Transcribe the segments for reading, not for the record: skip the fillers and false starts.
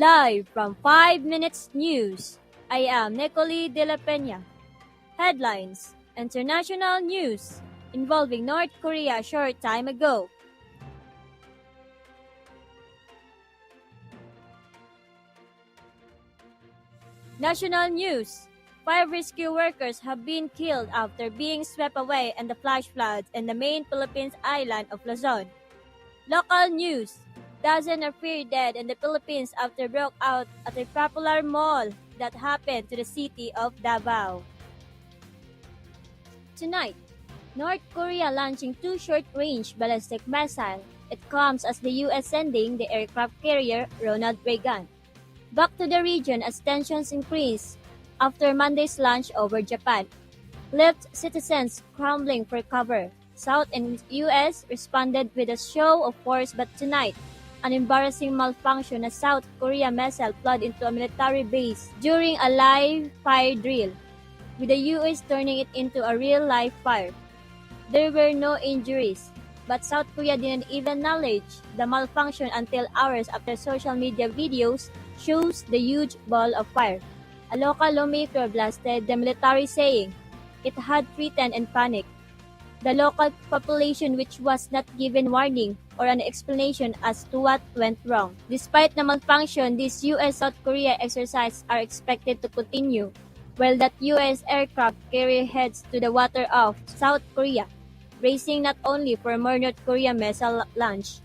Live from 5 Minutes News, I am Necole Dela Peña. Headlines: International news involving North Korea a short time ago. National news: 5 rescue workers have been killed after being swept away in the flash floods in the main Philippines island of Luzon. Local news: dozens are feared dead in the Philippines after broke out at a popular mall that happened to the city of Davao. Tonight, North Korea launching 2 short-range ballistic missiles. It comes as the U.S. sending the aircraft carrier Ronald Reagan back to the region as tensions increase after Monday's launch over Japan, left citizens scrambling for cover. South and U.S. responded with a show of force, but tonight, an embarrassing malfunction as South Korea missile plowed into a military base during a live fire drill, with the U.S. turning it into a real-life fire. There were no injuries, but South Korea didn't even acknowledge the malfunction until hours after social media videos shows the huge ball of fire. A local lawmaker blasted the military, saying it had threatened and panicked the local population, which was not given warning or an explanation as to what went wrong. Despite the malfunction, these U.S.-South Korea exercises are expected to continue, while that U.S. aircraft carrier heads to the water of South Korea, bracing not only for more North Korea missile launch.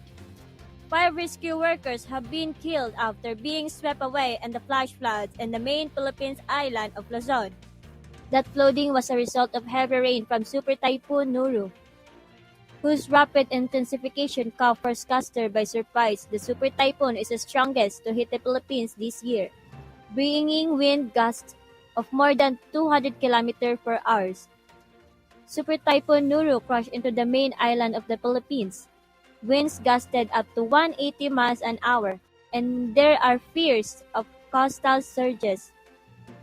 5 rescue workers have been killed after being swept away in the flash floods in the main Philippines island of Luzon. That flooding was a result of heavy rain from Super Typhoon Nuru, whose rapid intensification caught forecasters by surprise. The Super Typhoon is the strongest to hit the Philippines this year, bringing wind gusts of more than 200 km/h. Super Typhoon Nuru crashed into the main island of the Philippines. Winds gusted up to 180 miles an hour, and there are fears of coastal surges.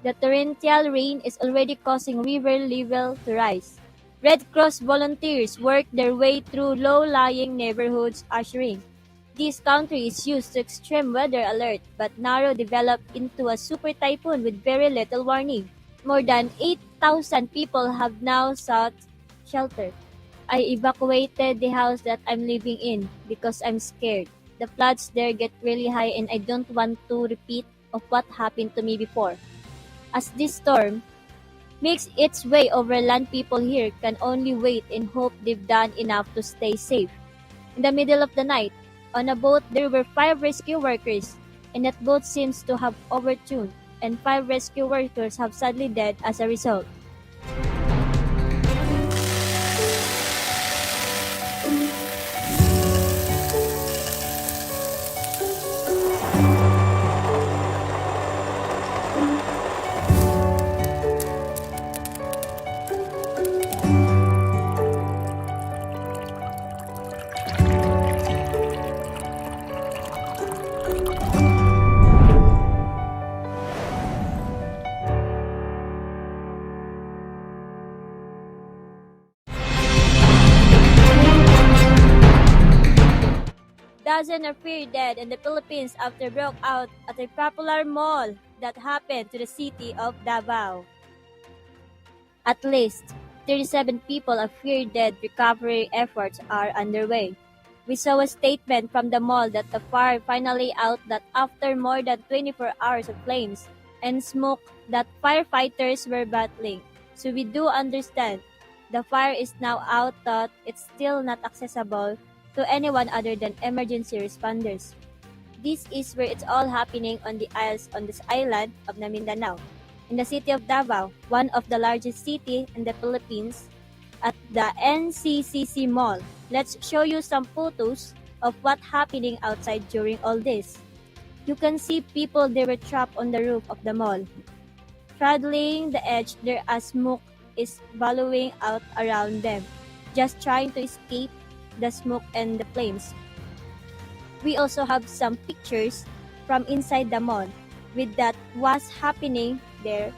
The torrential rain is already causing river level to rise. Red Cross volunteers work their way through low-lying neighborhoods, ushering this country is used to extreme weather alert, but Naro developed into a super typhoon with very little warning. More than 8,000 people have now sought shelter. I evacuated the house that I'm living in because I'm scared. The floods there get really high and I don't want to repeat of what happened to me before. As this storm makes its way over land, people here can only wait and hope they've done enough to stay safe. In the middle of the night, on a boat there were 5 rescue workers, and that boat seems to have overturned, and 5 rescue workers have sadly died as a result. Dozens are feared dead in the Philippines after broke out at a popular mall that happened to the city of Davao. At least 37 people are feared dead. Recovery efforts are underway. We saw a statement from the mall that the fire finally out, that after more than 24 hours of flames and smoke that firefighters were battling. So we do understand the fire is now out, but it's still not accessible to anyone other than emergency responders. This is where it's all happening on the isles on this island of Mindanao, in the city of Davao, one of the largest city in the Philippines, at the NCCC Mall. Let's show you some photos of what happening outside during all this. You can see people, they were trapped on the roof of the mall. Straddling the edge there as smoke is billowing out around them, just trying to escape the smoke and the flames. We also have some pictures from inside the mall with that was happening there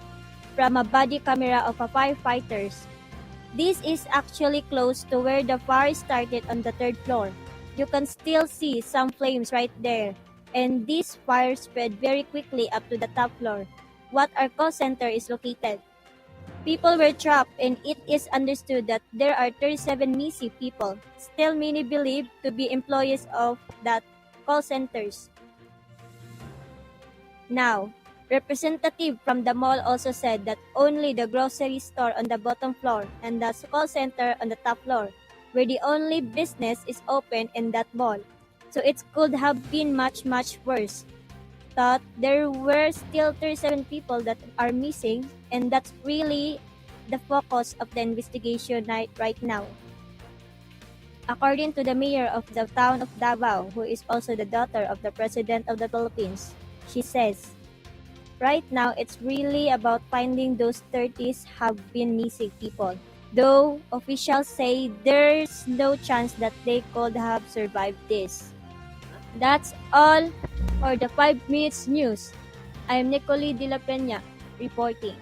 from a body camera of a firefighters. This is actually close to where the fire started on the 3rd floor. You can still see some flames right there and this fire spread very quickly up to the top floor, what our call center is located. People were trapped, and it is understood that there are 37 missing people, still many believed to be employees of that call centers. Now, representative from the mall also said that only the grocery store on the bottom floor and the call center on the top floor were the only business is open in that mall. So it could have been much, much worse. Thought there were still 37 people that are missing, and that's really the focus of the investigation right now. According to the mayor of the town of Davao, who is also the daughter of the President of the Philippines, she says, right now it's really about finding those 30s have been missing people, though officials say there's no chance that they could have survived this. That's all for the 5 minutes news. I'm Necole de la Peña reporting.